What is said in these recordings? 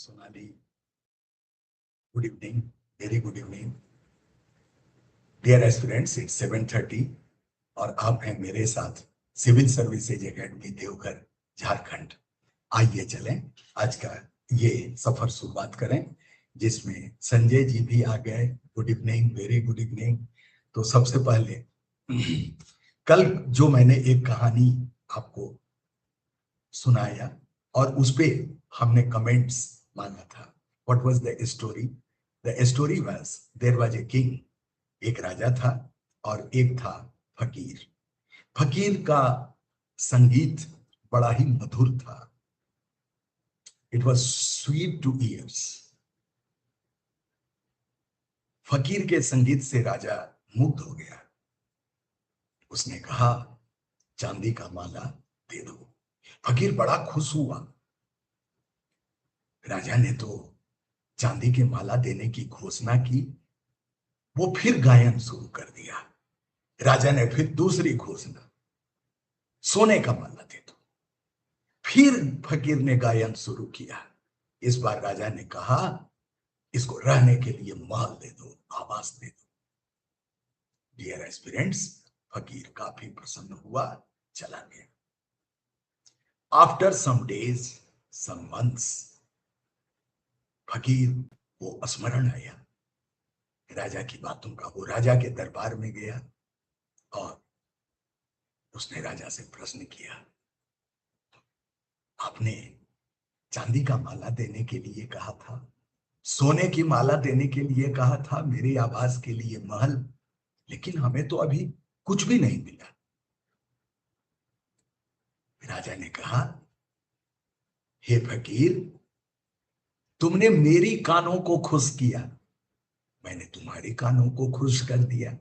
Sonali, good evening, very good evening. Dear aspirants, it's 7:30 और आप हैं मेरे साथ civil services academy Deoghar Jharkhand. आइए चलें आज का ये सफर शुरुआत करें जिसमें संजय जी भी आ गए। Good evening, very good evening. तो सबसे पहले कल जो मैंने एक कहानी आपको सुनाया और उस पे हमने कमेंट्स मांगा था। What was the story? The story was there was a king, एक राजा था और एक था फकीर। फकीर का संगीत बड़ा ही मधुर था। It was sweet two years. फकीर के संगीत से राजा मुग्ध हो गया। उसने कहा, चांदी का माला दे दो। फकीर बड़ा खुश हुआ। राजा ने तो चांदी की माला देने की घोषणा की, वो फिर गायन शुरू कर दिया। राजा ने फिर दूसरी घोषणा, सोने का माला दे दो। फिर फकीर ने गायन शुरू किया। इस बार राजा ने कहा, इसको रहने के लिए महल दे दो, आवास दे दो। डियर एस्पिरेंट्स, फकीर काफी प्रसन्न हुआ, चला गया। After some days, some months, फकीर वो स्मरण आया राजा की बातों का। वो राजा के दरबार में गया और उसने राजा से प्रश्न किया, आपने चांदी का माला देने के लिए कहा था, सोने की माला देने के लिए कहा था, मेरे आवास के लिए महल, लेकिन हमें तो अभी कुछ भी नहीं मिला। राजा ने कहा, हे फकीर, तुमने मेरी कानों को खुश किया, मैंने तुम्हारे कानों को खुश कर दिया।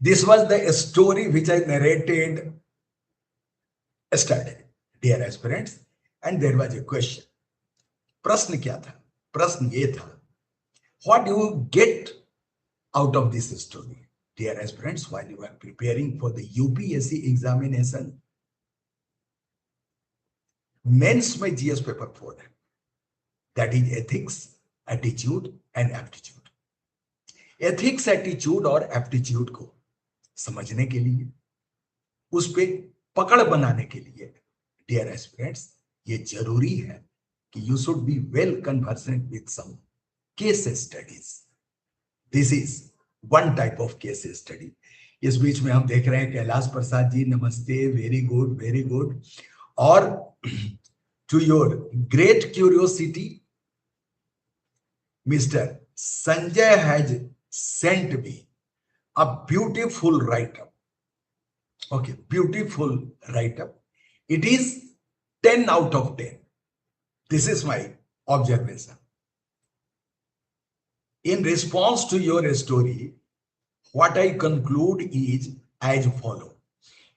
This was the story which I narrated yesterday, dear aspirants, and there was a question. प्रश्न क्या था? प्रश्न ये था, what do you get out of this story? Dear aspirants, while you are preparing for the UPSC examination, mains में GS paper 4 है, that is ethics, attitude and aptitude. Ethics, attitude और aptitude को समझने के लिए, उस पे पकड़ बनाने के लिए, डियर एस्पिरेंट्स, ये जरूरी है कि you should be well conversant with some case studies. This is one type of case study. इस बीच में हम देख रहे हैं कैलाश प्रसाद जी, नमस्ते, वेरी गुड, वेरी गुड। और to your great curiosity, mister Sanjay has sent me a beautiful write-up. Okay, beautiful write-up. It is 10 out of 10. This is my observation. In response to your story, what I conclude is as follow.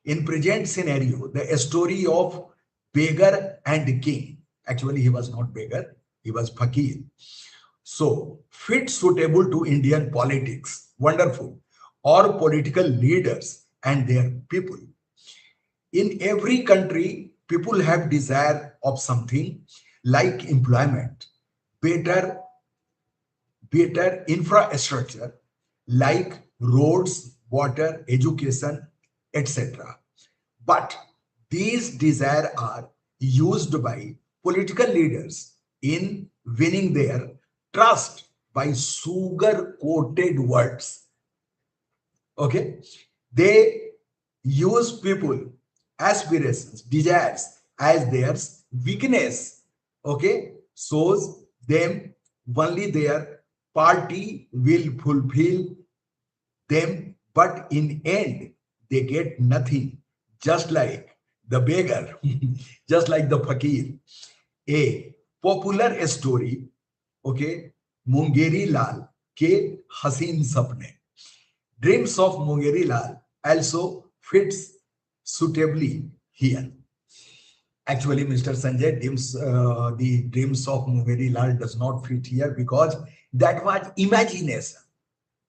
In present scenario, the story of beggar and king, actually he was not beggar, he was fakir. So, fit suitable to Indian politics, wonderful, or political leaders and their people. In every country, people have desire of something like employment, better infrastructure, like roads, water, education, etc. But these desires are used by political leaders in winning their trust by sugar-coated words. Okay, they use people aspirations, desires as their weakness. Okay, shows them only their party will fulfill them, but in end they get nothing, just like the beggar, just like the fakir. A popular story, okay, Mungeri Lal के हसीन सपने। Dreams of Mungeri Lal also fits suitably here. Actually, Mr. Sanjay, the dreams of Mungeri Lal does not fit here because that was imagination.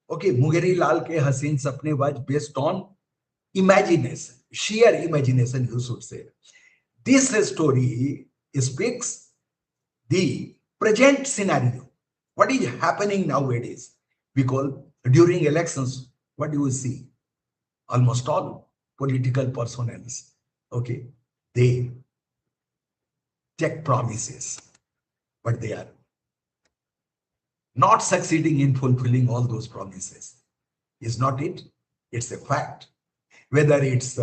Okay, Mungeri Lal ke Haseen Sapne was based on imagination, sheer imagination, you should say. This story speaks the present scenario, what is happening nowadays? Because during elections, what do you see? Almost all political personnel, okay, they take promises, but they are not succeeding in fulfilling all those promises. Is not it? It's a fact. Whether it's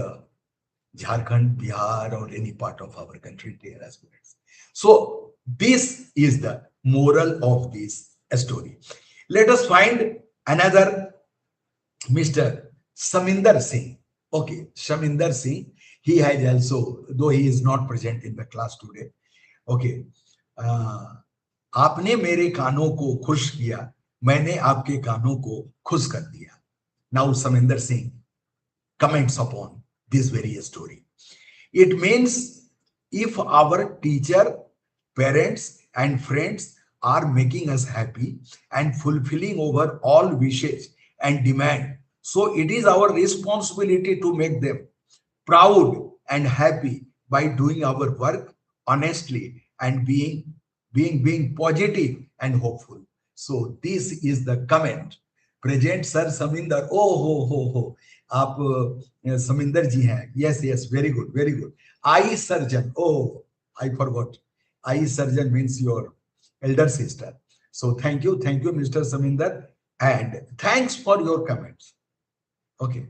Jharkhand, Bihar, or any part of our country, dear aspirants. So this is the moral of this story. Let us find another Mr. Saminder Singh. Okay, Saminder Singh. He has also, though he is not present in the class today. Okay. आपने मेरे कानों को खुश किया, मैंने आपके कानों को खुश कर दिया. Now Saminder Singh comments upon this very story. It means if our teacher, parents and friends are making us happy and fulfilling our all wishes and demand, so it is our responsibility to make them proud and happy by doing our work honestly and being positive and hopeful. So this is the comment. Present Sir Saminder. Oh ho. आप समिंदर जी हैं. Yes, very good, very good. Eye surgeon. Oh, I forgot. Eye surgeon means your elder sister. So thank you, Mr. Saminder, and thanks for your comments. Okay,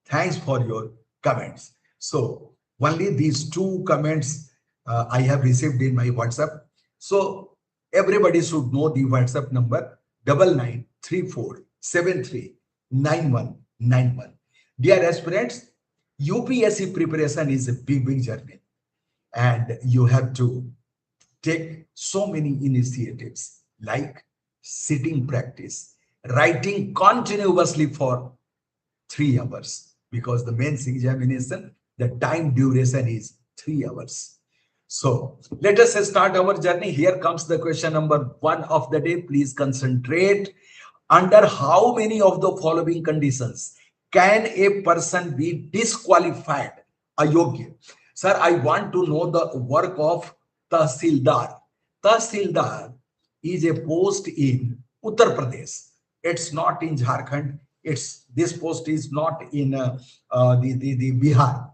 thanks for your comments. So only these two comments I have received in my WhatsApp. So everybody should know the WhatsApp number 9934739191. Dear aspirants, UPSC preparation is a big journey, and you have to take so many initiatives like sitting practice, writing continuously for 3 hours, because the mains examination, the time duration is 3 hours. So let us start our journey. Here comes the question number 1 of the day. Please concentrate. Under how many of the following conditions can a person be disqualified? Ayogya. Sir, I want to know the work of Tahsildar. Tahsildar is a post in Uttar Pradesh. It's not in Jharkhand. This post is not in the Bihar.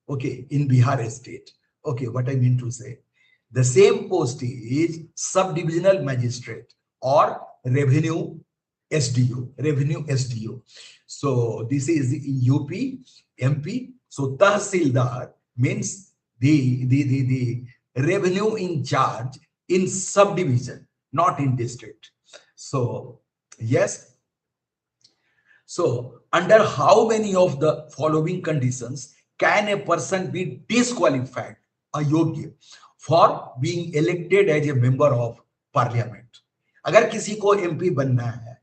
Okay, in Bihar state. Okay, what I mean to say, the same post is subdivisional magistrate or revenue SDO. So this is UP, MP. So Tahsildar means the revenue in charge in subdivision, not in district. So yes. So under how many of the following conditions can a person be disqualified, अयोग्य, for being elected as a member of parliament? अगर किसी को MP बनना है,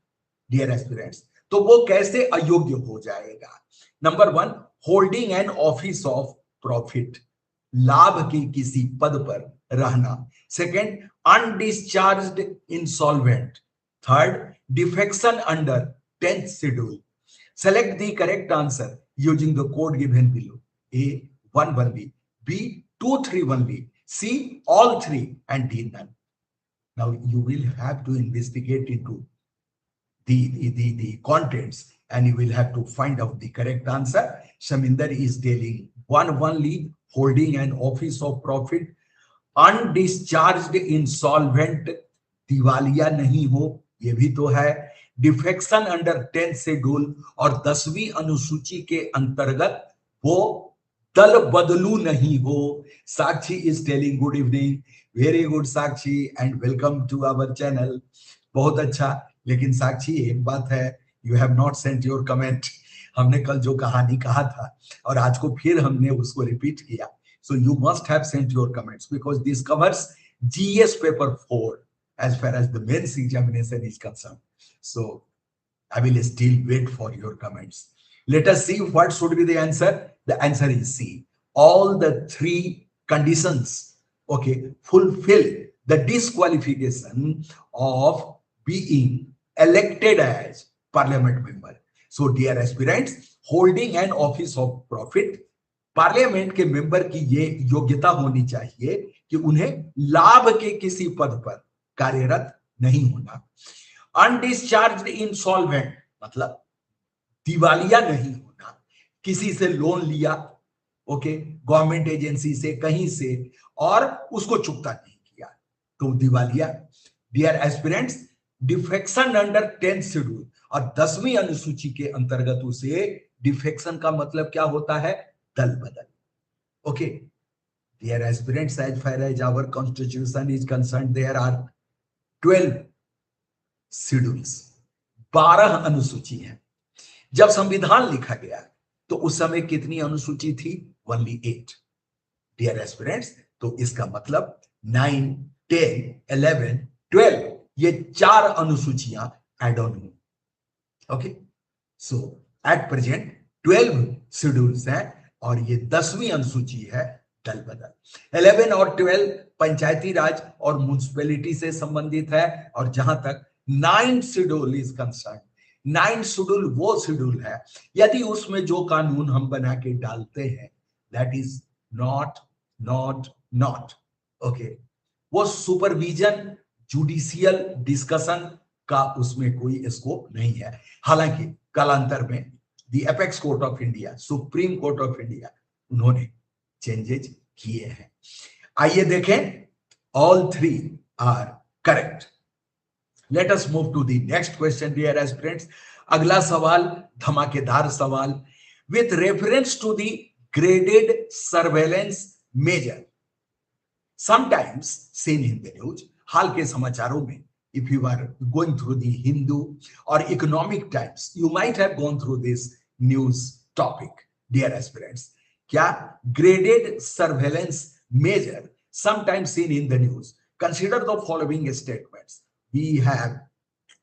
dear aspirants, तो वो कैसे अयोग्य हो जाएगा? Number 1, holding an office of profit, लाभ के किसी पद पर रहना. Second, undischarged insolvent. Third, defection under 10th schedule. Select the correct answer using the code given below. A, 1 only, B, 2, 3 only, C, all 3, and D, none. Now you will have to investigate into the contents, and you will have to find out the correct answer. Shaminder is telling 1 only, holding an office of profit, undischarged insolvent, दिवालिया नहीं हो, ये भी तो है, defection under 10th schedule और 10वीं अनुसूची के अंतर्गत वो दल बदलू नहीं हो. Sakshi is telling good evening. Very good Sakshi, and welcome to our channel. बहुत अच्छा. लेकिन साक्षी एक बात है, you have not sent your comment. हमने कल जो कहानी कहा था और आज को फिर हमने उसको रिपीट किया. So you must have sent your comments, because this covers GS paper 4 as far as the mains examination is concerned. So I will still wait for your comments. Let us see what should be the answer. The answer is C. All the 3 conditions, okay, fulfill the disqualification of being elected as parliament member. So dear aspirants, holding an office of profit, parliament के member की ये योग्यता होनी चाहिए कि उन्हें लाभ के किसी पद पर कार्यरत नहीं होना। अनडिस्चार्ज्ड इंसॉल्वेंट मतलब दिवालिया नहीं होना, किसी से लोन लिया, ओके, गवर्नमेंट एजेंसी से, कहीं से, और उसको चुकता नहीं किया तो दिवालिया। Dear aspirants, defection under 10th schedule और 10वीं अनुसूची के अंतर्गत उसे डिफेक्शन का मतलब क्या होता है? दल बदल। Okay dear aspirants, as far as our constitution is concern, there are 12 schedules, 12 अनुसूची है। जब संविधान लिखा गया तो उस समय कितनी अनुसूची थी? ओनली 8। डियर एस्पिरेंट्स, तो इसका मतलब 9, 10, 11, 12 ये 4 अनुसूचियां एड ऑन हुई। Okay, so at present 12 schedules हैं और ये 10वीं अनुसूची है दल बदल। 11 और 12 पंचायती राज और म्युनिसिपैलिटी से संबंधित है, और जहां तक 9th schedule is concern, 9th schedule वो शेड्यूल है यदि उसमें जो कानून हम बना के डालते हैं that is not not not okay, वो सुपरविजन जुडिशियल डिस्कशन का उसमें कोई स्कोप नहीं है। हालांकि कालांतर में the apex court of India, supreme court of India, उन्होंने चेंजेज किए हैं। आइए देखें, all 3 are correct. Let us move to the next question dear aspirants. अगला सवाल धमाकेदार सवाल। With reference to the graded surveillance measure sometimes seen in the news, हाल के समाचारों में, if you are going through the Hindu or Economic Times, you might have gone through this news topic, dear aspirants. क्या graded surveillance measure sometimes seen in the news? Consider the following statements. We have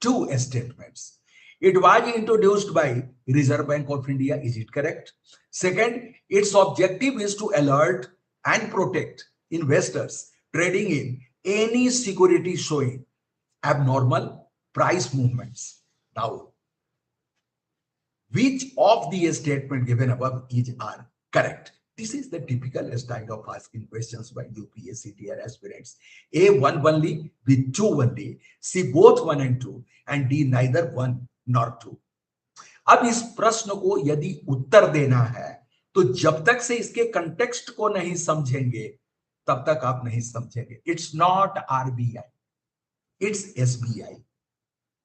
2 statements. It was introduced by Reserve Bank of India. Is it correct? Second, its objective is to alert and protect investors trading in any security showing abnormal price movements. Now, which of the statement given above are correct? This is the typical style of asking questions by UPSC dear aspirants. A 1 only, B 2 only, C both 1 and 2, and D neither 1 nor 2. अब इस प्रश्न को यदि उत्तर देना है तो जब तक से इसके कंटेक्स्ट को नहीं समझेंगे तब तक आप नहीं समझेंगे। It's not RBI, it's SBI.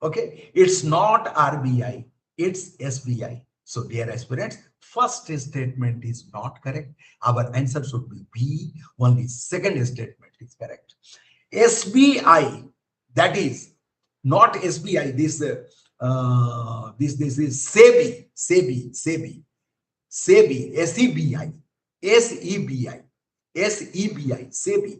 Okay, it's not RBI, it's SBI. So dear aspirants, first statement is not correct. Our answer should be B. Only second statement is correct. SBI, that is not SBI. This is SEBI, SEBI, SEBI, SEBI,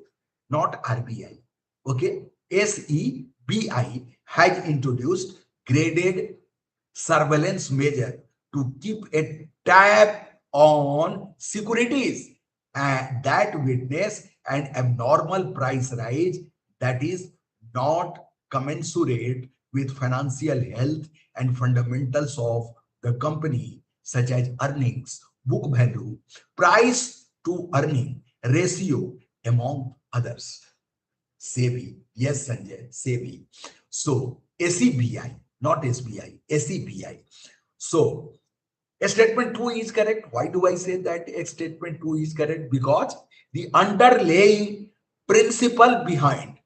not RBI. Okay, SEBI has introduced graded surveillance measure to keep a tab on securities that witness an abnormal price rise that is not commensurate with financial health and fundamentals of the company, such as earnings, book value, price to earning ratio, among others. SEBI, yes Sanjay, SEBI. So SEBI, not SBI, SEBI. So statement 2 is correct. Why do I say that statement 2 is correct? Because the underlying principle behind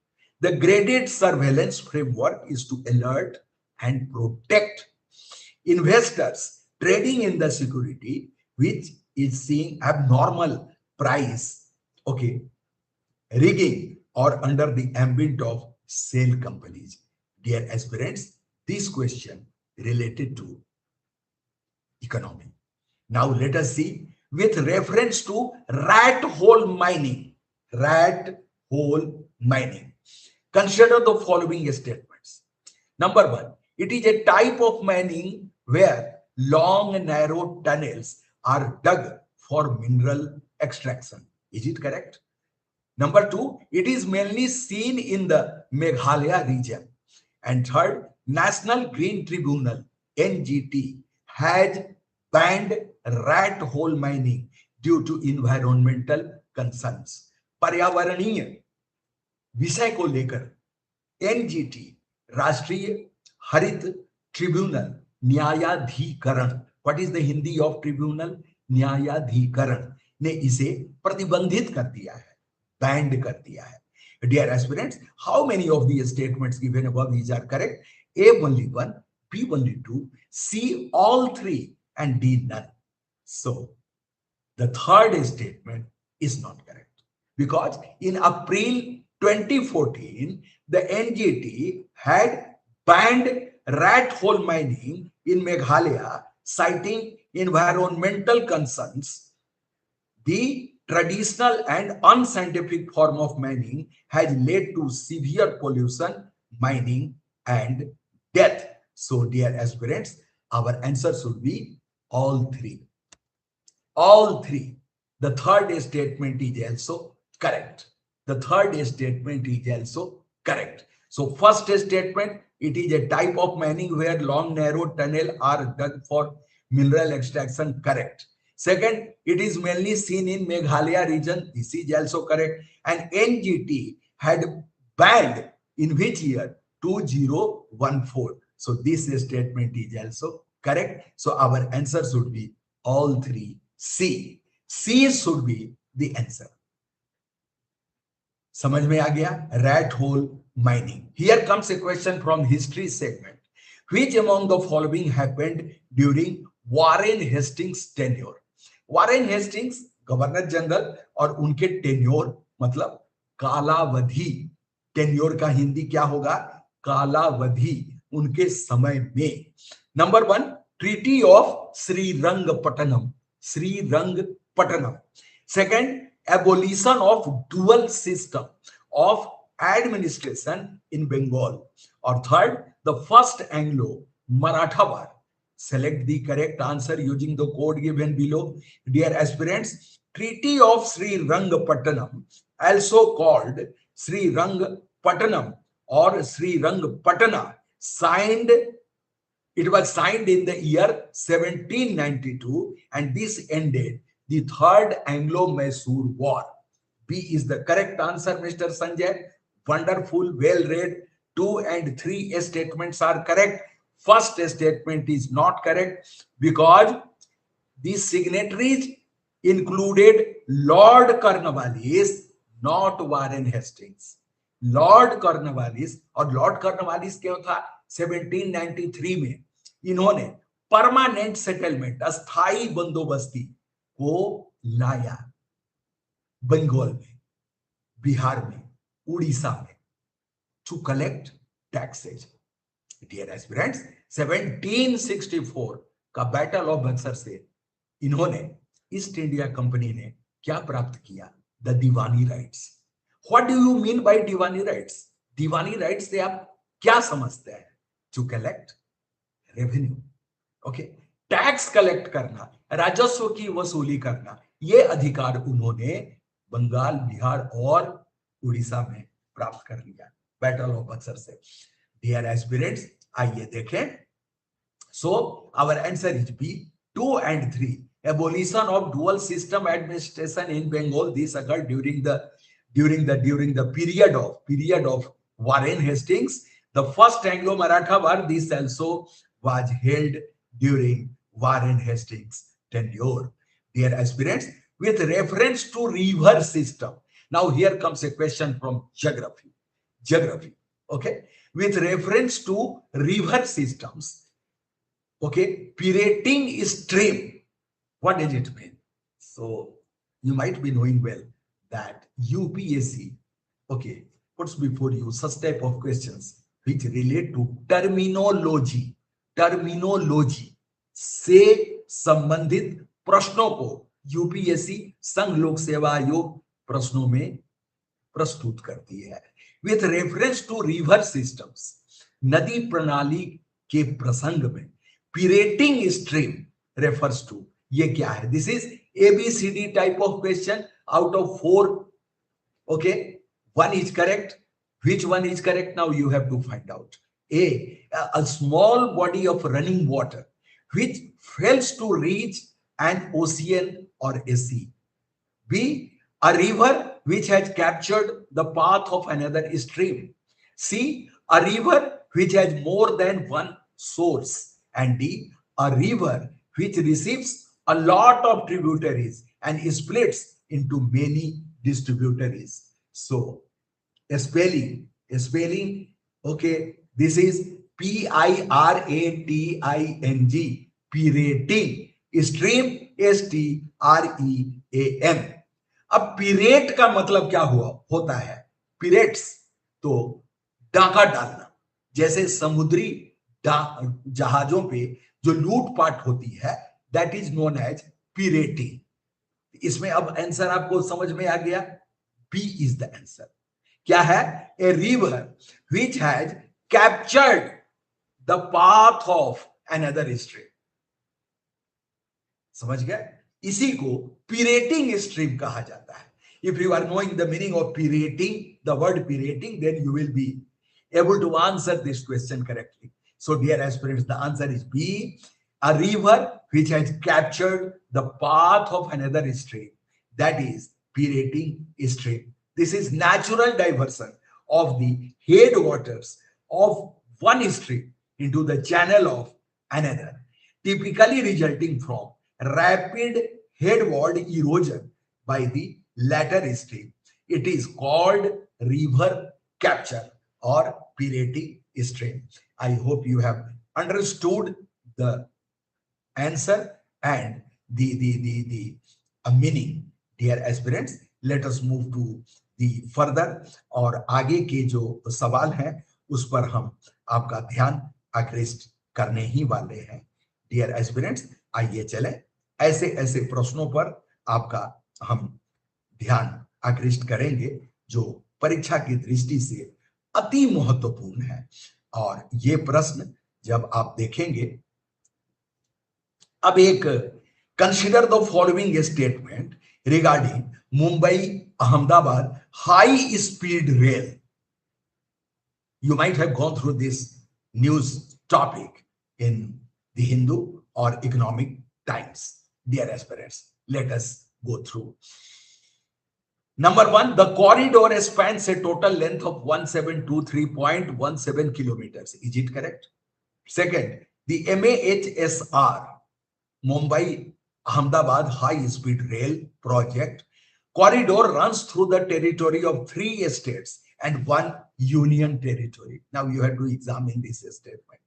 the graded surveillance framework is to alert and protect investors trading in the security which is seeing abnormal price, okay, rigging or under the ambit of sale companies. Dear aspirants, this question related to economy. Now let us see with reference to rat hole mining. Rat hole mining. Consider the following statements. Number 1, it is a type of mining where long and narrow tunnels are dug for mineral extraction. Is it correct? Number 2, it is mainly seen in the Meghalaya region. And third, National Green Tribunal, NGT, has banned rat hole mining due to environmental concerns. पर्यावरणीय विषय को लेकर NGT, राष्ट्रीय हरित tribunal न्यायाधिकरण, what is the Hindi of tribunal, न्यायाधिकरण ने इसे प्रतिबंधित कर दिया है, बैंड कर दिया है. Dear aspirants, how many of the statements given above these are correct? A only one, B only two, C all three, and D none. So the third statement is not correct because in April 2014, the NGT had banned rat hole mining in Meghalaya, citing environmental concerns. The traditional and unscientific form of mining has led to severe pollution, mining, and death. So, dear aspirants, our answer should be all three. All three. The third statement is also correct. The third statement is also correct. So, first statement, it is a type of mining where long, narrow tunnel are dug for mineral extraction. Correct. Second, it is mainly seen in Meghalaya region. This is also correct. And NGT had banned in which year? 2014. So, this statement is also correct. So, our answer should be all three. C. C should be the answer. समझ में आ गया? Rat hole mining. Here comes a question from history segment. Which among the following happened during Warren Hastings tenure? Warren Hastings governor general और उनके tenure मतलब कालावधि. Tenure का हिंदी क्या होगा? कालावधि. उनके समय में number 1 treaty of Srirangapattanam. Srirangpattanam. Second, abolition of dual system of administration in Bengal. Or third, the first Anglo-Maratha War. Select the correct answer using the code given below. Dear aspirants, Treaty of Srirangpattanam, also called Srirangpattanam or Srirangpattana, it was signed in the year 1792 and this ended the Third Anglo-Mysore War. B is the correct answer, Mr. Sanjay. Wonderful, well read. 2 and 3 statements are correct. First statement is not correct because the signatories included Lord Cornwallis, not Warren Hastings. Lord Cornwallis, और Lord Cornwallis क्या था? 1793 में इन्होंने permanent settlement, अस्थाई बंदोबस्ती को लाया बंगाल में, बिहार में, उड़ीसा में, to collect taxes. Dear aspirants, 1764 का बैटल ऑफ बक्सर से इन्होंने ईस्ट इंडिया कंपनी ने क्या प्राप्त किया? The Diwani rights. What do you mean by Diwani rights? Diwani rights से आप क्या समझते हैं? To collect revenue. Okay, tax collect करना, राजस्व की वसूली करना, ये अधिकार उन्होंने बंगाल, बिहार और उड़ीसा में प्राप्त कर लिया बैटल ऑफ बक्सर से. डियर एस्पिरेंट्स, आइए देखें. So our answer is B. 2 and 3. Abolition of dual system administration in Bengal. This occurred during the period of Warren Hastings. The first Anglo-Maratha War. This also was held during Warren Hastings' tenure. Dear aspirants, with reference to river system. Now here comes a question from geography. Okay, with reference to river systems. Okay, pirating stream. What does it mean? So you might be knowing well that UPSC, okay, puts before you such type of questions which relate to terminology से संबंधित प्रश्नों को UPSC संघ लोक सेवा आयोग प्रश्नों में प्रस्तुत करती है. With reference to river systems, नदी प्रणाली के प्रसंग में पीरेटिंग स्ट्रीम रेफर्स टू, ये क्या है? This is ABCD type of question out of 4. Okay, 1 is correct. Which one is correct? Now you have to find out. A small body of running water which fails to reach an ocean or a sea. B, a river which has captured the path of another stream. C, a river which has more than one source. And D, a river which receives a lot of tributaries and splits into many distributaries. So, spelling, okay, this is Pirating, pirating, stream, Stream. अब pirate का मतलब क्या हुआ होता है? पिरेट्स तो डाका डालना, जैसे समुद्री जहाजों पे जो लूटपाट होती है, that is known as pirating. इसमें अब आंसर आपको समझ में आ गया. B is the answer. क्या है? A river which has captured the path of another stream. समझ गए? इसी को पिरेटिंग स्ट्रीम कहा जाता है. If you are knowing the meaning of pirating, the word pirating, then you will be able to answer this question correctly. So dear aspirants, the answer is B, a river which has captured the path of another stream, that is pirating stream. This is natural diversion of the headwaters of one stream into the channel of another, typically resulting from rapid headward erosion by the latter stream. It is called river capture or pirating stream. I hope you have understood the answer and the meaning. Dear aspirants, let us move to the further. और आगे के जो सवाल हैं उस पर हम आपका ध्यान आकृष्ट करने ही वाले हैं. Dear aspirants, आइए चलें. ऐसे ऐसे प्रश्नों पर आपका हम ध्यान आकृष्ट करेंगे जो परीक्षा की दृष्टि से अति महत्वपूर्ण है. और ये प्रश्न जब आप देखेंगे, अब एक consider the following statement regarding Mumbai Ahmedabad high speed rail. You might have gone through this news topic in the Hindu or Economic Times. Dear aspirants, let us go through. Number one, the corridor spans a total length of 1723.17 kilometers. Is it correct? Second, the MAHSR, Mumbai Ahmedabad High Speed Rail Project corridor runs through the territory of 3 states and 1 union territory. Now you have to examine this statement.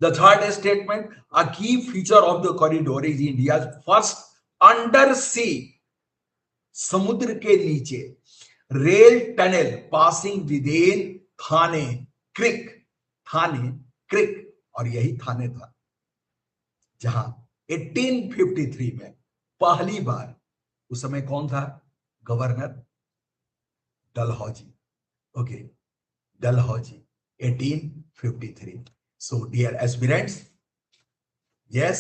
The third statement, a key feature of the corridor is India's first undersea, समुद्र के नीचे, rail tunnel passing within थाने क्रिक. थाने क्रिक, और यही थाने था जहां 1853 में पहली बार, उस समय कौन था? Governor Dalhousie. Okay, Dalhousie, 1853. So dear aspirants, yes,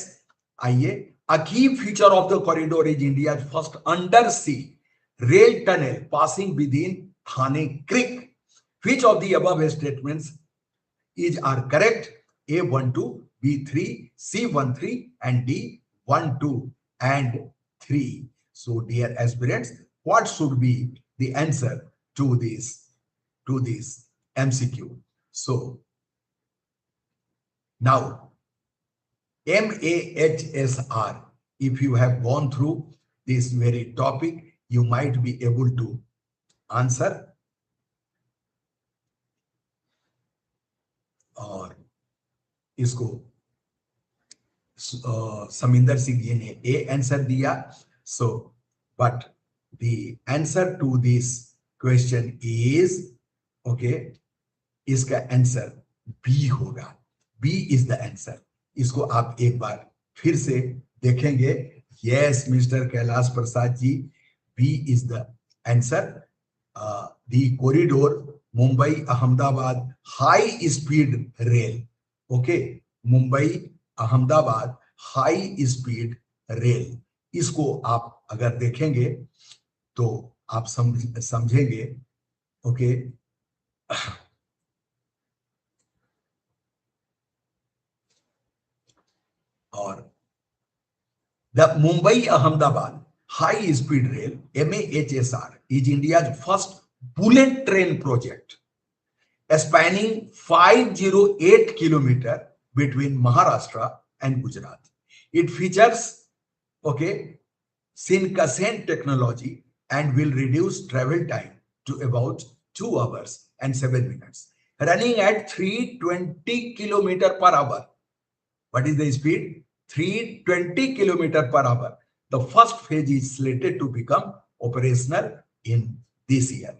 आइए. A key feature of the corridor is India's first undersea rail tunnel passing within Thane Creek. Which of the above statements are correct? A12, B3, C13, and D12 and 3. So, dear aspirants, what should be the answer to this MCQ? So, now, MAHSR, if you have gone through this very topic, you might be able to answer. और इसको समिंदर सिंह जी ने A answer दिया. So, but the answer to this question is, okay, इसका answer B होगा. B is the answer. इसको आप एक बार फिर से देखेंगे. Yes mister Kailash Prasad ji, B is the answer. The corridor Mumbai Ahmedabad high speed rail. Okay, Mumbai Ahmedabad high speed rail, इसको आप अगर देखेंगे तो आप समझेंगे. ओके, और the Mumbai Ahmedabad high speed rail MAHSR is India's first bullet train project spanning 508 kilometer between Maharashtra and Gujarat. It features, okay, Shinkansen technology and will reduce travel time to about 2 hours and 7 minutes. Running at 320 kilometer per hour. What is the speed? 320 kilometer per hour. The first phase is slated to become operational in this year.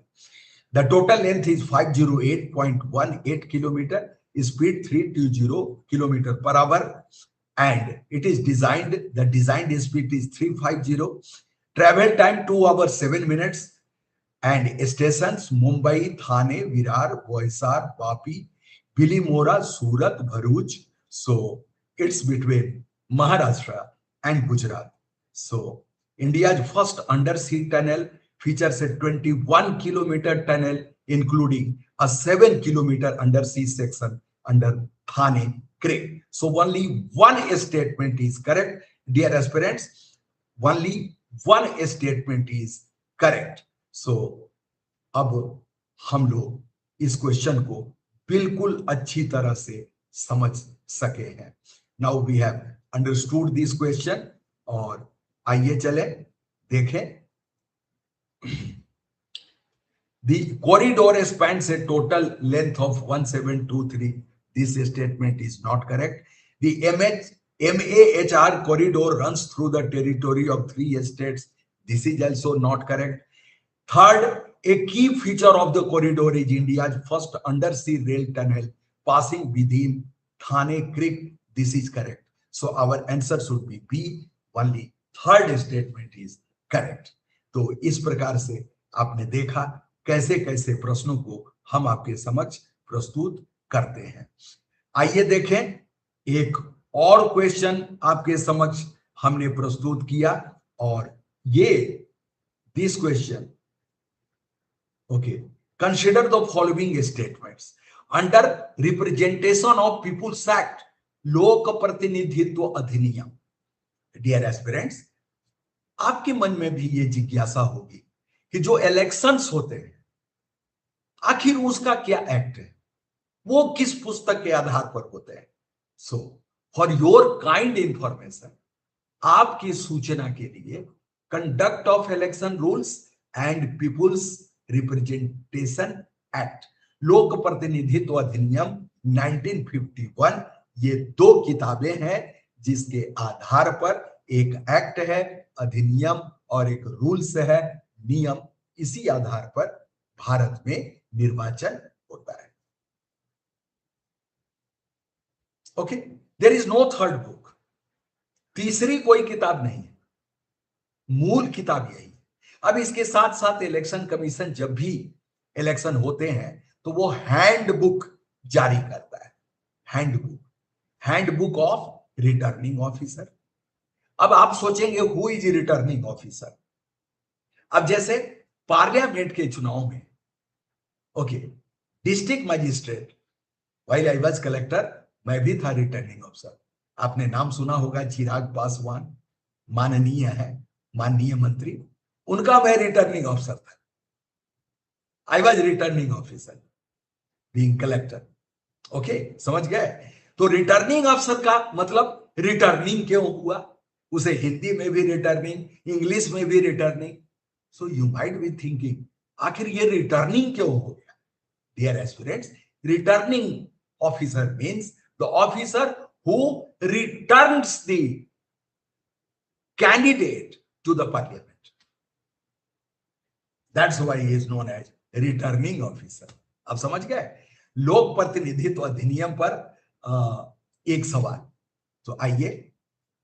The total length is 508.18 kilometer, speed 320 kilometer per hour, and it is designed, the designed speed is 350, travel time 2 hours 7 minutes, and stations Mumbai, Thane, Virar, Boisar, Vapi, Bilimora, Surat, Bharuch. So it's between Maharashtra and Gujarat. So India's first undersea tunnel features a 21-kilometer tunnel, including a 7-kilometer undersea section under Thane Creek. So only one statement is correct, dear aspirants. Only one statement is correct. So अब हम लोग इस question को बिल्कुल अच्छी तरह से समझ सके हैं. Now we have understood this question और आइए चले देखें. The corridor spans a total length of 1723. This statement is not correct. The MAHR corridor runs through the territory of 3 states. This is also not correct. Third, a key feature of the corridor is India's first undersea rail tunnel passing within Thane Creek. This is correct. So our answer should be B. Only third statement is correct. तो इस प्रकार से आपने देखा कैसे कैसे प्रश्नों को हम आपके समक्ष प्रस्तुत करते हैं. आइए देखें, एक और क्वेश्चन आपके समक्ष हमने प्रस्तुत किया और ये this question, okay, consider the following statements under representation of people's act, लोक प्रतिनिधित्व अधिनियम. डियर एस्पिरेंट्स, आपके मन में भी ये जिज्ञासा होगी कि जो इलेक्शंस होते हैं आखिर उसका क्या एक्ट है, वो किस पुस्तक के आधार पर होते हैं. So for your kind information, आपकी सूचना के लिए conduct of election rules and people's representation act, लोक प्रतिनिधित्व अधिनियम 1951, ये 2 किताबें हैं जिसके आधार पर एक एक्ट है, अधिनियम, और एक रूल्स है, नियम. इसी आधार पर भारत में निर्वाचन होता है. Okay, there is no third book. तीसरी कोई किताब नहीं है, मूल किताब यही है. अब इसके साथ साथ इलेक्शन कमीशन जब भी इलेक्शन होते हैं तो वो हैंडबुक जारी करता है. Handbook of returning officer. अब आप सोचेंगे हु इज रिटर्निंग ऑफिसर. अब जैसे पार्लियामेंट के चुनाव में, okay, district magistrate, while I was collector, मैं भी था रिटर्निंग ऑफिसर. आपने नाम सुना होगा चिराग पासवान, माननीय है, माननीय मंत्री, उनका मैं रिटर्निंग ऑफिसर था. I was returning officer being collector. Okay, समझ गए. तो रिटर्निंग ऑफिसर का मतलब रिटर्निंग क्यों हुआ, उसे हिंदी में भी रिटर्निंग, इंग्लिश में भी returning. So you might be thinking आखिर ये रिटर्निंग क्यों हो गया. Dear aspirants, returning officer means the officer who returns the candidate to the parliament. That's why he is known as returning officer. अब समझ गए. लोक प्रतिनिधित्व अधिनियम पर एक सवाल. तो आइए,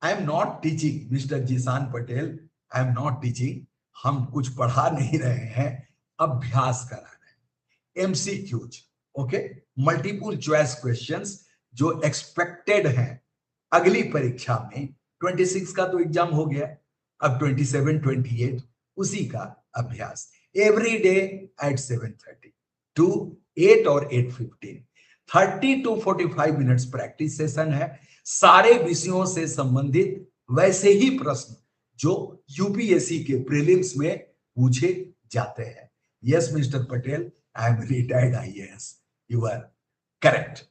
I am not teaching, mister Zishan Patel, I am not teaching. हम कुछ पढ़ा नहीं रहे हैं, अभ्यास करा रहे हैं. MCQs, okay, multiple choice questions जो एक्सपेक्टेड हैं अगली परीक्षा में. 26 का तो एग्जाम हो गया, अब 27, 28 उसी का अभ्यास. एवरी डे एट 7:30 to 8 और 8:15, 30 to 45 मिनट्स प्रैक्टिस सेशन है. सारे विषयों से संबंधित वैसे ही प्रश्न जो यूपीएससी के प्रीलिम्स में पूछे जाते हैं. Yes mister Patel, I am retired IAS. You are correct.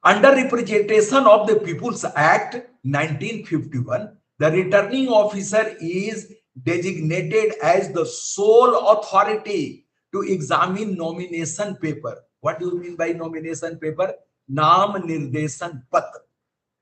Under representation of the People's Act 1951, the returning officer is designated as the sole authority to examine nomination paper. What do you mean by nomination paper? Naam Nirdeshan Patra.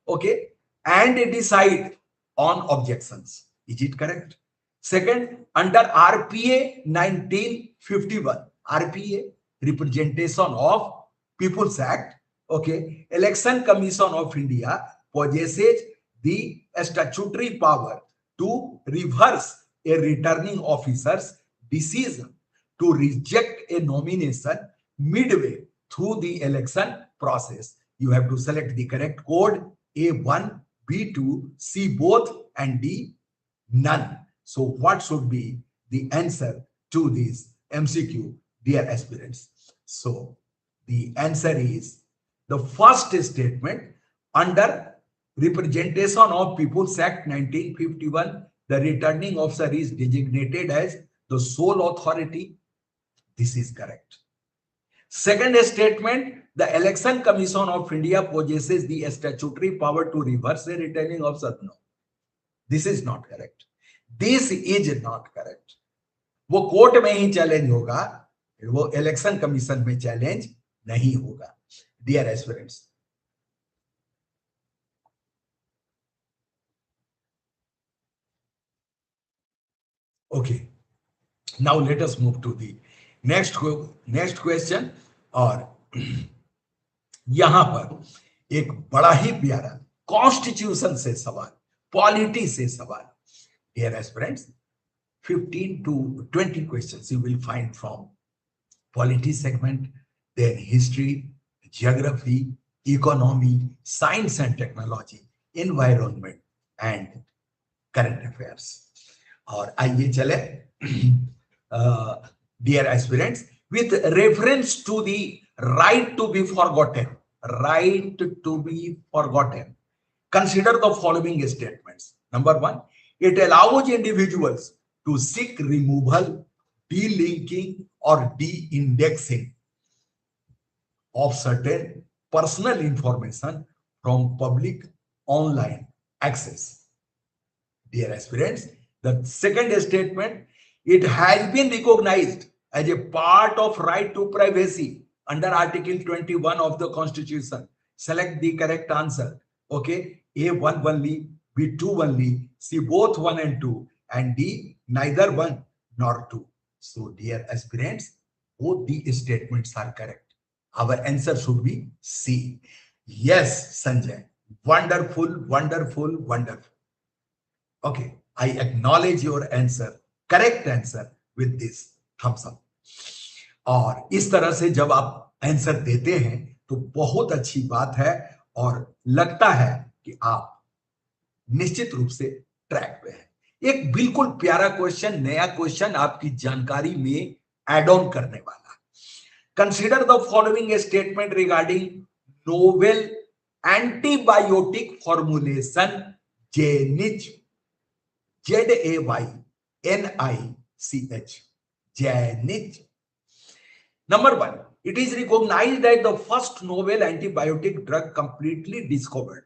Okay, and decide on objections. Is it correct? Second, under RPA 1951, RPA, Representation of People's Act, okay, Election Commission of India possesses the statutory power to reverse a returning officer's decision to reject a nomination midway through the election process. You have to select the correct code, A1, B2, C both, and D none. So what should be the answer to this MCQ, dear aspirants? So the answer is the first statement under Representation of People's Act 1951, the returning officer is designated as the sole authority. This is correct. Second statement, the Election Commission of India possesses the statutory power to reverse a returning officer. No, this is not correct. This is not correct. वो court में ही challenge होगा, वो election commission में challenge नहीं होगा. Dear aspirants, okay, now let us move to the next question. और यहां पर एक बड़ा ही प्यारा कॉन्स्टिट्यूशन से सवाल, पॉलिटी से सवाल. Dear aspirants, 15 to 20 questions you will find from polity segment, then history, geography, economy, science and technology, environment and current affairs. और आइए चले, dear aspirants, with reference to the right to be forgotten, consider the following statements. Number one, it allows individuals to seek removal, delinking or de-indexing of certain personal information from public online access. Dear aspirants, the second statement, it has been recognized as a part of right to privacy under Article 21 of the Constitution. Select the correct answer. Okay, A1 only, B2 only, C both 1 and 2, and D neither 1 nor 2. So dear aspirants, both the statements are correct. Our answer should be C. Yes, Sanjay. Wonderful, wonderful, wonderful. Okay, I acknowledge your answer, correct answer with this thumbs up. और इस तरह से जब आप answer देते हैं तो बहुत अच्छी बात है और लगता है कि आप निश्चित रूप से ट्रैक पे हैं. एक बिल्कुल प्यारा क्वेश्चन, नया क्वेश्चन आपकी जानकारी में एड ऑन करने वाला. Consider the following statement regarding novel antibiotic formulation Janich, JAYNICH, Janich. Number one, it is recognized that the first novel antibiotic drug completely discovered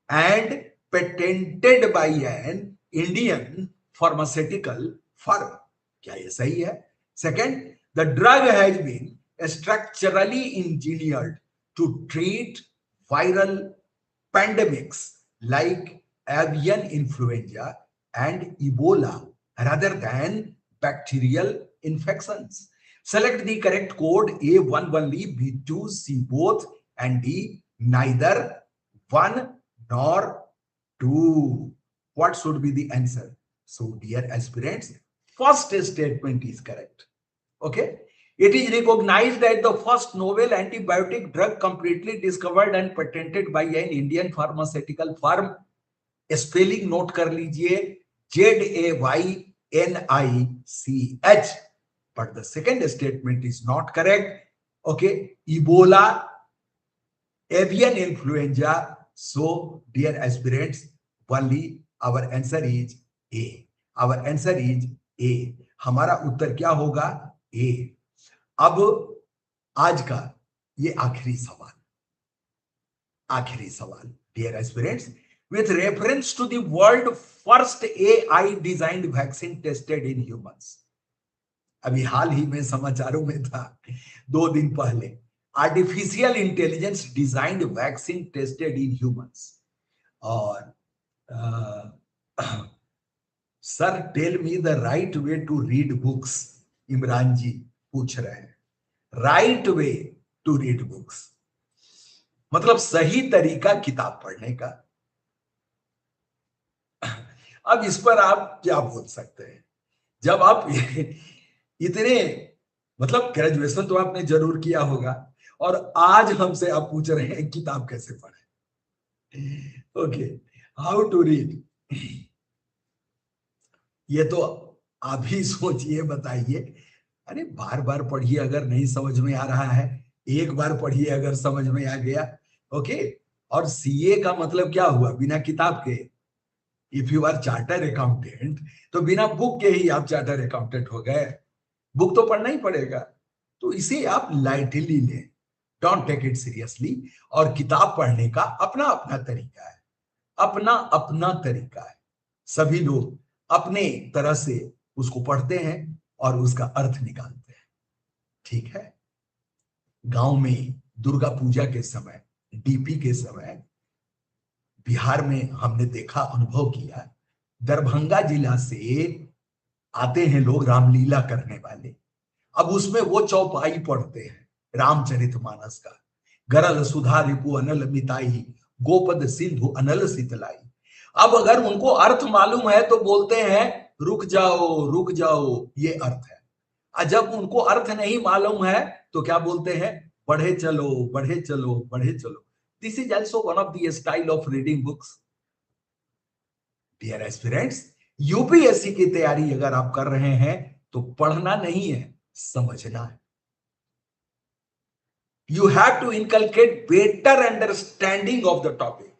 and patented by an Indian pharmaceutical firm. क्या ये सही है? Second, the drug has been structurally engineered to treat viral pandemics like avian influenza and Ebola rather than bacterial infections. Select the correct code, A1 only, B2, C both, and D neither 1 nor 2. What should be the answer? So dear aspirants, first statement is correct. Okay, it is recognized that the first novel antibiotic drug completely discovered and patented by an Indian pharmaceutical firm. Spelling note कर लीजिए, JAYNICH. But the second statement is not correct. Okay, Ebola, avian influenza. So dear aspirants, only our answer is A. Our answer is A. हमारा उत्तर क्या होगा? A. अब आज का ये आखिरी सवाल dear aspirants, with reference to the world first AI designed vaccine tested in humans। अभी हाल ही में समाचारों में था 2 दिन पहले, artificial intelligence designed vaccine tested in humans. और sir tell me the right way to read books, Imran ji पूछ रहे हैं। Right way to read books मतलब सही तरीका किताब पढ़ने का। अब इस पर आप क्या बोल सकते हैं? जब आप इतने मतलब ग्रेजुएशन तो आपने जरूर किया होगा, और आज हमसे आप पूछ रहे हैं किताब कैसे पढ़े। ओके, हाउ टू रीड, ये तो आप ही सोचिए, बताइए। अरे बार बार पढ़िए, अगर नहीं समझ में आ रहा है एक बार पढ़िए, अगर समझ में आ गया ओके। और सीए का मतलब क्या हुआ? बिना किताब के। If you are charter accountant तो बिना बुक के ही आप चार्टर अकाउंटेंट हो गए। बुक तो पढ़ना ही पड़ेगा, तो इसे आप लाइटली लें, डोंट टेक इट सीरियसली। और किताब पढ़ने का अपना अपना तरीका है, अपना अपना तरीका है। सभी लोग अपने तरह से उसको पढ़ते हैं और उसका अर्थ निकालते हैं, ठीक है। गांव में दुर्गा पूजा के समय, डीपी के समय बिहार में हमने देखा, अनुभव किया, दरभंगा जिला से आते हैं लोग रामलीला करने वाले। अब उसमें वो चौपाई पढ़ते हैं रामचरितमानस का, गरल सुधा रिपु अनल मिताई, गोपद सिंधु अनल शीतलाई। अब अगर उनको अर्थ मालूम है तो बोलते हैं रुक जाओ, ये अर्थ है। और जब उनको अर्थ नहीं मालूम है तो क्या बोलते हैं? बढ़े चलो, बढ़े चलो, बढ़े चलो। This is also one of the style of reading books. Dear aspirants, UPSC की तैयारी अगर आप कर रहे हैं तो पढ़ना नहीं है, समझना है। You have to inculcate better understanding of the topic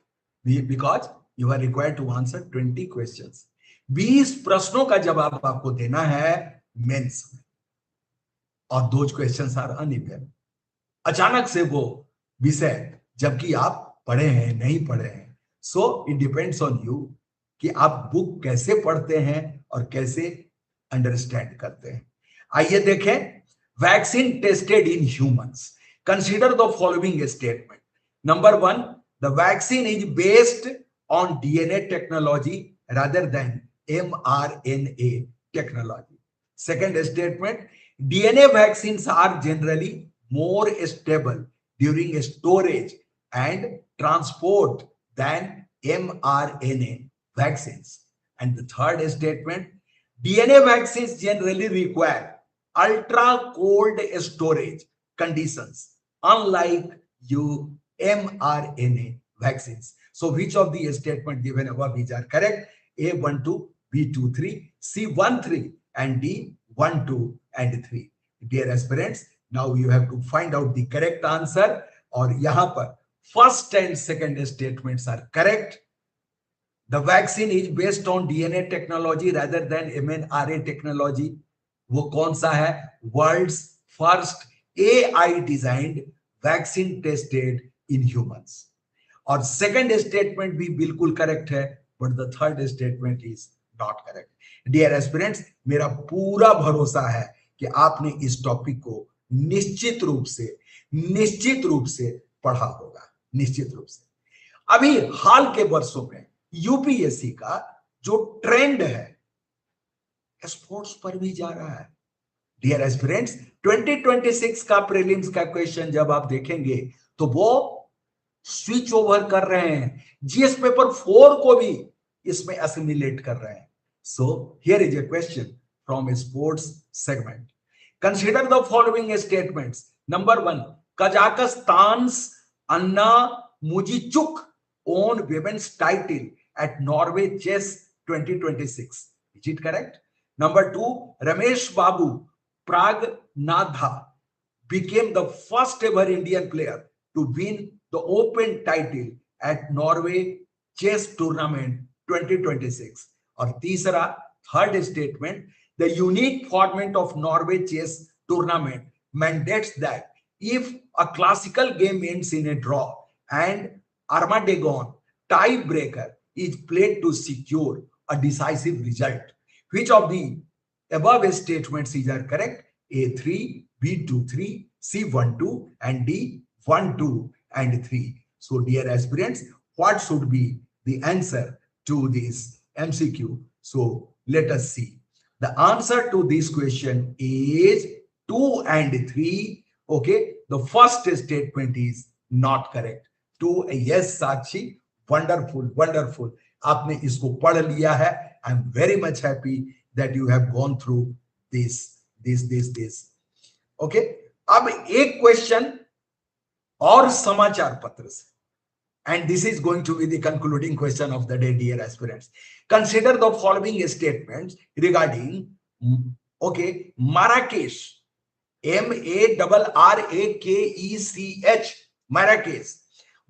because you are required to answer 20 questions। 20 प्रश्नों का जवाब आपको देना है मेंस में, और दोज क्वेश्चंस आर अनइवन। अचानक से वो विषय जबकि आप पढ़े हैं नहीं पढ़े हैं, so it depends on you कि आप बुक कैसे पढ़ते हैं और कैसे अंडरस्टैंड करते हैं। आइए देखें, vaccine tested in humans. Consider the following statement. Number 1, the vaccine is based on DNA technology rather than mRNA technology. Second statement, DNA vaccines are generally more stable during storage and transport than mRNA vaccines. And the third statement, DNA vaccines generally require ultra cold storage conditions unlike mRNA vaccines. So which of the statement given above is are correct? A12, B23, C13 and D12 and 3. Dear aspirants, now you have to find out the correct answer। और यहां पर first and second statements are correct। The vaccine is based on DNA technology rather than mRNA technology। वो कौन सा है? World's first AI designed vaccine tested in humans. और second statement भी बिल्कुल करेक्ट है, but the third statement is not correct. Dear aspirants, मेरा पूरा भरोसा है कि आपने इस टॉपिक को निश्चित रूप से पढ़ा होगा, निश्चित रूप से। अभी हाल के वर्षों में यूपीएससी का जो ट्रेंड है स्पोर्ट्स पर भी जा रहा है। डियर एस्पिरेंट्स, 2026 का प्रीलिम्स का क्वेश्चन जब आप देखेंगे तो वो स्विच ओवर कर रहे हैं, जीएस पेपर 4 को भी इसमें असिमिलेट कर रहे हैं। So here is a question from sports segment. Consider the following statements. Number 1, Kazakhstan's Anna Muzychuk won women's title at Norway chess 2026। Is it correct? Number 2, Ramesh Babu Pragnatha became the first ever Indian player to win the Open title at Norway Chess Tournament 2026। और तीसरा, third statement, the unique format of Norway Chess Tournament mandates that if a classical game ends in a draw and Armageddon tiebreaker is played to secure a decisive result, which of the above statements is are correct? A 3, B 2 3, C 1 2 and D 1 2 and 3. So dear aspirants, what should be the answer to this MCQ? So let us see. The answer to this question is 2 and 3. Okay, the first statement is not correct. 2, yes Sakshi, wonderful, wonderful. आपने इसको पढ़ लिया है. I'm very much happy that you have gone through this. Okay, अब एक question और समाचार पत्र से, and this is going to be the concluding question of the day, dear aspirants. Consider the following statements regarding, okay, Marrakesh, MARRAKECH, Marrakesh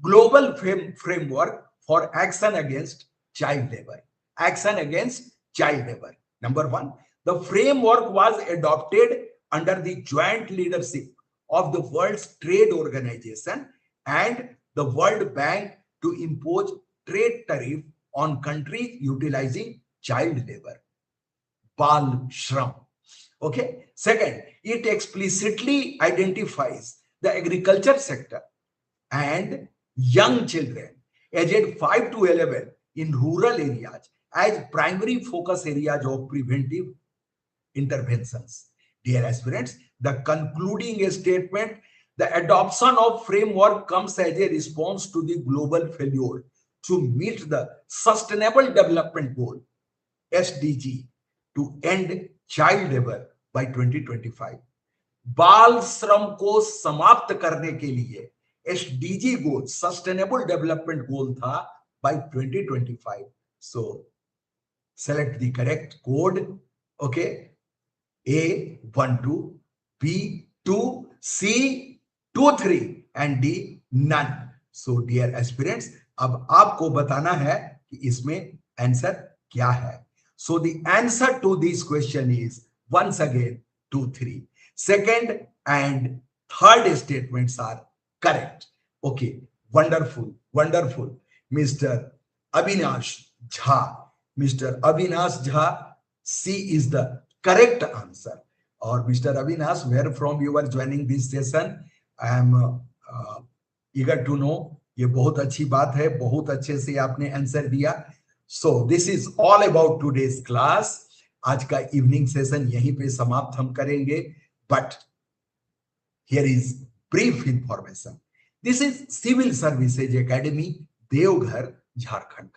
global framework for action against child labor. Action against child labor. Number one, the framework was adopted under the joint leadership of the World Trade Organization and the World Bank to impose trade tariff on countries utilizing child labor, Bal Shram. Okay. Second, it explicitly identifies the agriculture sector and young children aged 5 to 11 in rural areas as primary focus areas of preventive interventions. Dear aspirants, the concluding statement, the adoption of framework comes as a response to the global failure to meet the Sustainable Development Goal, SDG, to end child labor by 2025. बाल श्रम को समाप्त करने के लिए SDG गोल, sustainable development goal था by 2025. So select the correct code. Okay, A 1 2, B 2, C 2 3 and D none. So dear aspirants, अब आपको बताना है कि इसमें आंसर क्या है. So the answer to this question is once again 2 3. Second and third statements are correct. Okay, wonderful, wonderful. Mr. Avinash Jha, Mr. Avinash Jha, C is the correct answer. Or Mr. Avinash, where from you are joining this session? I am eager to know. ये बहुत अच्छी बात है, बहुत अच्छे से आपने answer दिया. So this is all about today's class. आज का इवनिंग सेशन यहीं पे समाप्त हम करेंगे. But here is brief information. This is Civil Services Academy, Devghar, Jharkhand.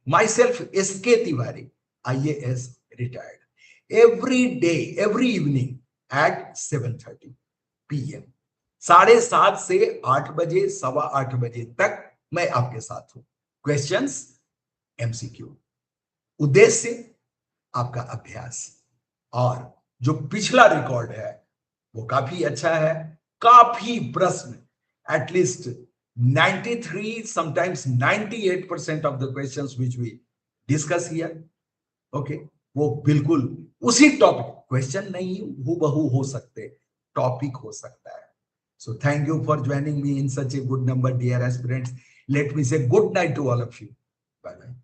Myself, S.K. Tiwari, IAS retired. Every day, every evening at 7:30 PM. 7:30 से 8 बजे, 8:15 बजे तक मैं आपके साथ हूं. Questions, MCQ. उद्देश्य आपका अभ्यास. और जो पिछला रिकॉर्ड है वो काफी अच्छा है. काफी प्रश्न, at least 93, sometimes 98% of the questions which we discuss here, okay, वो बिल्कुल उसी टॉपिक, क्वेश्चन नहीं हूबहू हो सकते, टॉपिक हो सकता है. So thank you for joining me in such a good number, dear aspirants. Let me say good night to all of you. Bye bye.